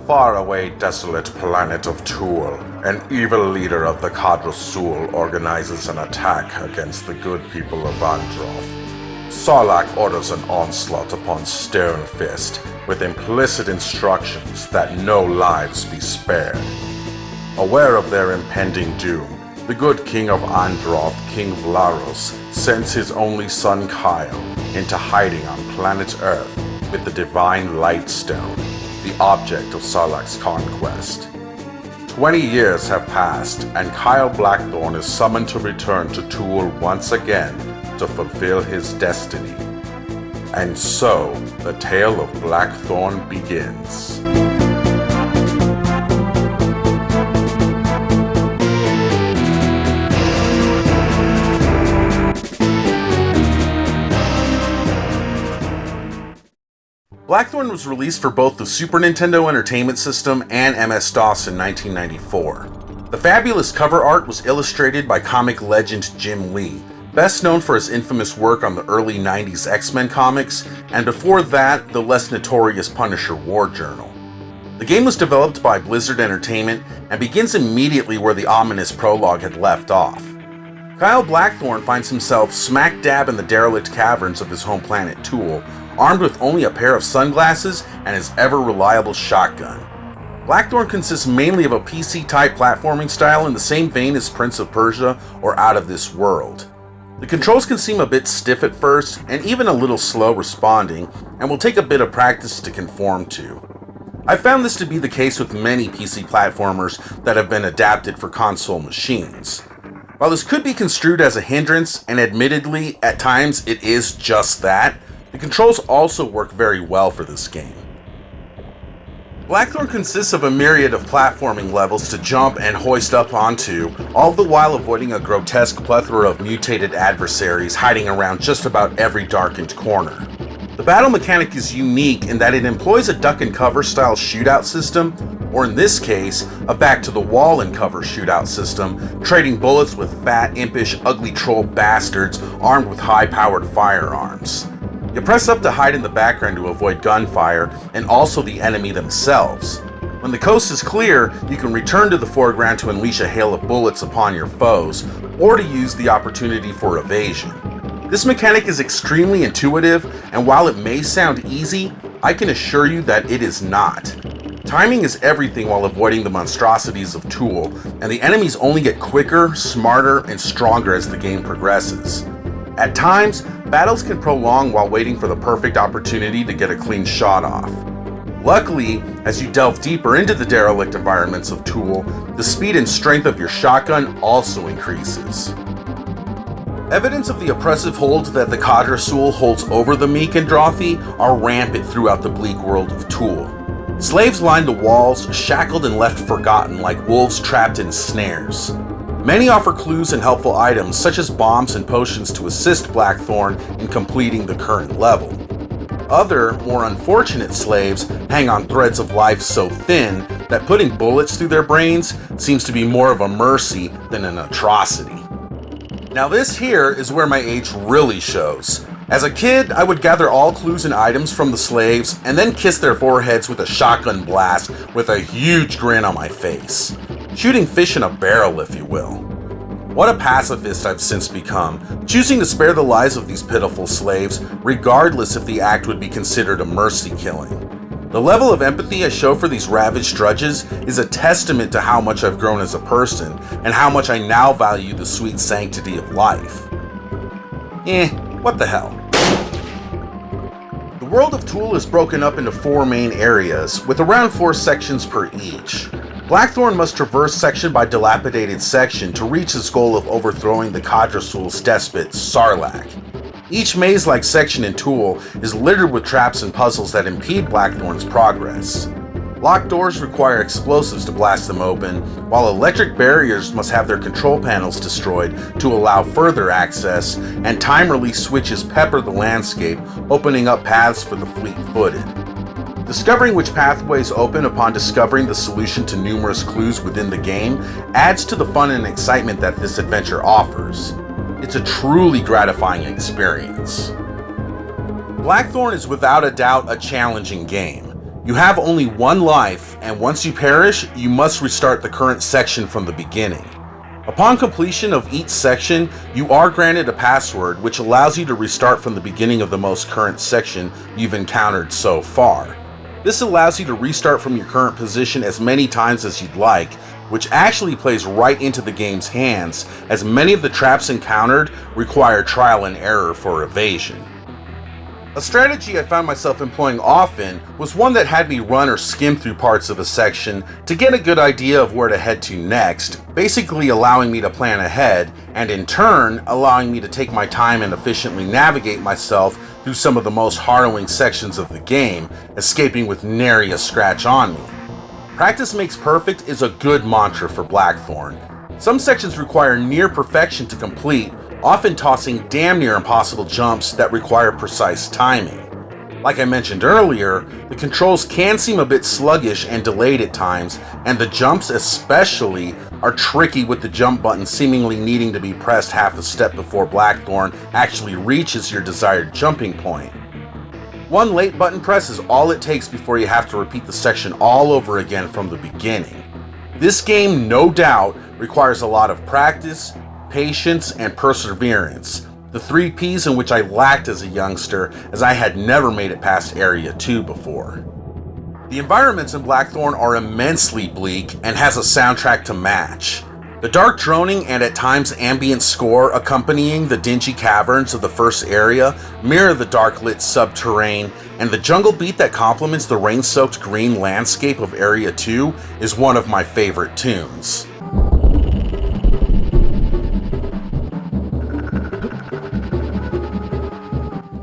Faraway, desolate planet of Tool, an evil leader of the Quadrosul organizes an attack against the good people of Androth. Sarlacc orders an onslaught upon Stonefist, with implicit instructions that no lives be spared. Aware of their impending doom, the good king of Androth, King Vlaros, sends his only son Kyle into hiding on planet Earth with the Divine Lightstone, the object of Sarlacc's conquest. 20 years have passed, and Kyle Blackthorne is summoned to return to Tool once again to fulfill his destiny. And so, the tale of Blackthorne begins. Blackthorne was released for both the Super Nintendo Entertainment System and MS-DOS in 1994. The fabulous cover art was illustrated by comic legend Jim Lee, best known for his infamous work on the early 90s X-Men comics, and before that, the less notorious Punisher War Journal. The game was developed by Blizzard Entertainment and begins immediately where the ominous prologue had left off. Kyle Blackthorne finds himself smack dab in the derelict caverns of his home planet Tool, armed with only a pair of sunglasses and his ever-reliable shotgun. Blackthorne consists mainly of a PC-type platforming style in the same vein as Prince of Persia or Out of This World. The controls can seem a bit stiff at first, and even a little slow responding, and will take a bit of practice to conform to. I found this to be the case with many PC platformers that have been adapted for console machines. While this could be construed as a hindrance, and admittedly, at times it is just that, the controls also work very well for this game. Blackthorne consists of a myriad of platforming levels to jump and hoist up onto, all the while avoiding a grotesque plethora of mutated adversaries hiding around just about every darkened corner. The battle mechanic is unique in that it employs a duck and cover style shootout system, or in this case, a back to the wall and cover shootout system, trading bullets with fat, impish, ugly troll bastards armed with high-powered firearms. You press up to hide in the background to avoid gunfire, and also the enemy themselves. When the coast is clear, you can return to the foreground to unleash a hail of bullets upon your foes, or to use the opportunity for evasion. This mechanic is extremely intuitive, and while it may sound easy, I can assure you that it is not. Timing is everything while avoiding the monstrosities of Tool, and the enemies only get quicker, smarter, and stronger as the game progresses. At times, battles can prolong while waiting for the perfect opportunity to get a clean shot off. Luckily, as you delve deeper into the derelict environments of Tool, the speed and strength of your shotgun also increases. Evidence of the oppressive hold that the Quadrosul holds over the meek and Androthi are rampant throughout the bleak world of Tool. Slaves line the walls, shackled and left forgotten like wolves trapped in snares. Many offer clues and helpful items such as bombs and potions to assist Blackthorne in completing the current level. Other, more unfortunate slaves hang on threads of life so thin that putting bullets through their brains seems to be more of a mercy than an atrocity. Now this here is where my age really shows. As a kid, I would gather all clues and items from the slaves and then kiss their foreheads with a shotgun blast with a huge grin on my face. Shooting fish in a barrel, if you will. What a pacifist I've since become, choosing to spare the lives of these pitiful slaves, regardless if the act would be considered a mercy killing. The level of empathy I show for these ravaged drudges is a testament to how much I've grown as a person, and how much I now value the sweet sanctity of life. What the hell. The world of Tool is broken up into 4 main areas, with around 4 sections per each. Blackthorne must traverse section by dilapidated section to reach his goal of overthrowing the Quadrosul's despot, Sarlacc. Each maze-like section in Tool is littered with traps and puzzles that impede Blackthorne's progress. Locked doors require explosives to blast them open, while electric barriers must have their control panels destroyed to allow further access, and time-release switches pepper the landscape, opening up paths for the fleet-footed. Discovering which pathways open upon discovering the solution to numerous clues within the game adds to the fun and excitement that this adventure offers. It's a truly gratifying experience. Blackthorne is without a doubt a challenging game. You have only one life, and once you perish, you must restart the current section from the beginning. Upon completion of each section, you are granted a password which allows you to restart from the beginning of the most current section you've encountered so far. This allows you to restart from your current position as many times as you'd like, which actually plays right into the game's hands, as many of the traps encountered require trial and error for evasion. A strategy I found myself employing often was one that had me run or skim through parts of a section to get a good idea of where to head to next, basically allowing me to plan ahead, and in turn allowing me to take my time and efficiently navigate myself through some of the most harrowing sections of the game, escaping with nary a scratch on me. Practice makes perfect is a good mantra for Blackthorne. Some sections require near perfection to complete, often tossing damn near impossible jumps that require precise timing. Like I mentioned earlier, the controls can seem a bit sluggish and delayed at times, and the jumps especially are tricky, with the jump button seemingly needing to be pressed half a step before Blackthorne actually reaches your desired jumping point. One late button press is all it takes before you have to repeat the section all over again from the beginning. This game, no doubt, requires a lot of practice, patience, and perseverance, the 3 P's in which I lacked as a youngster, as I had never made it past Area 2 before. The environments in Blackthorne are immensely bleak and has a soundtrack to match. The dark droning and at times ambient score accompanying the dingy caverns of the first area mirror the dark lit subterrane, and the jungle beat that complements the rain-soaked green landscape of Area 2 is one of my favorite tunes.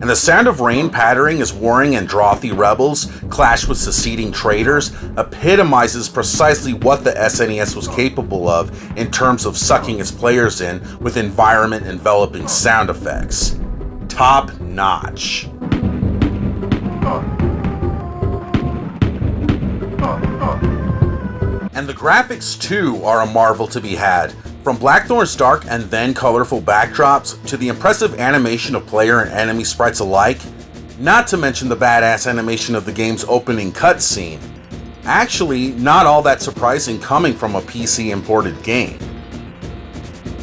And the sound of rain pattering as warring and drothy rebels clash with seceding traders epitomizes precisely what the SNES was capable of in terms of sucking its players in with environment enveloping sound effects. Top notch. And the graphics too are a marvel to be had. From Blackthorne's dark and then colorful backdrops to the impressive animation of player and enemy sprites alike, not to mention the badass animation of the game's opening cutscene. Actually, not all that surprising coming from a PC imported game.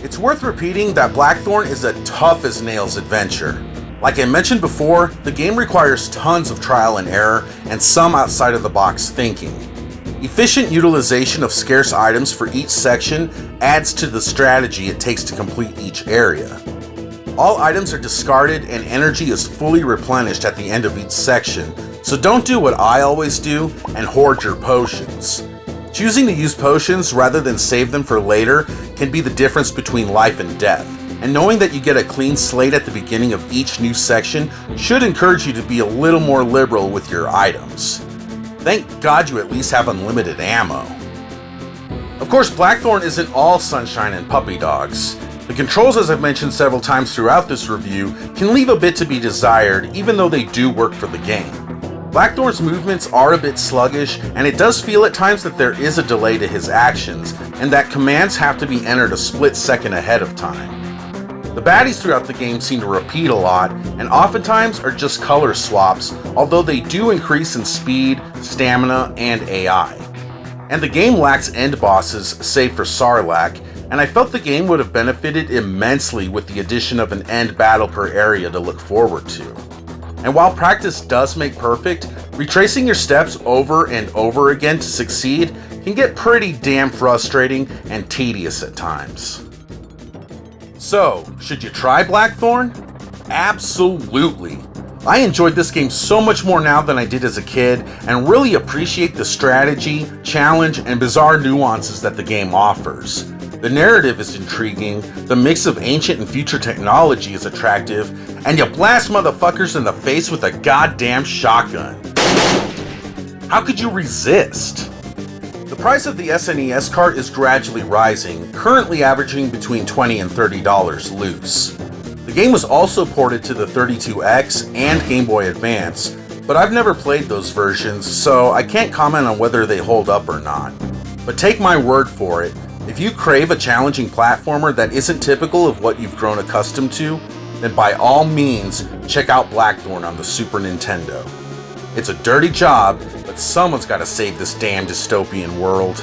It's worth repeating that Blackthorne is a tough as nails adventure. Like I mentioned before, the game requires tons of trial and error and some outside of the box thinking. Efficient utilization of scarce items for each section adds to the strategy it takes to complete each area. All items are discarded and energy is fully replenished at the end of each section, so don't do what I always do and hoard your potions. Choosing to use potions rather than save them for later can be the difference between life and death, and knowing that you get a clean slate at the beginning of each new section should encourage you to be a little more liberal with your items. Thank God you at least have unlimited ammo. Of course, Blackthorne isn't all sunshine and puppy dogs. The controls, as I've mentioned several times throughout this review, can leave a bit to be desired, even though they do work for the game. Blackthorne's movements are a bit sluggish, and it does feel at times that there is a delay to his actions, and that commands have to be entered a split second ahead of time. The baddies throughout the game seem to repeat a lot, and oftentimes are just color swaps, although they do increase in speed, stamina, and AI. And the game lacks end bosses, save for Sarlacc, and I felt the game would have benefited immensely with the addition of an end battle per area to look forward to. And while practice does make perfect, retracing your steps over and over again to succeed can get pretty damn frustrating and tedious at times. So, should you try Blackthorne? Absolutely! I enjoyed this game so much more now than I did as a kid, and really appreciate the strategy, challenge, and bizarre nuances that the game offers. The narrative is intriguing, the mix of ancient and future technology is attractive, and you blast motherfuckers in the face with a goddamn shotgun. How could you resist? The price of the SNES cart is gradually rising, currently averaging between $20 and $30 loose. The game was also ported to the 32X and Game Boy Advance, but I've never played those versions, so I can't comment on whether they hold up or not. But take my word for it, if you crave a challenging platformer that isn't typical of what you've grown accustomed to, then by all means, check out Blackthorne on the Super Nintendo. It's a dirty job, but someone's got to save this damn dystopian world.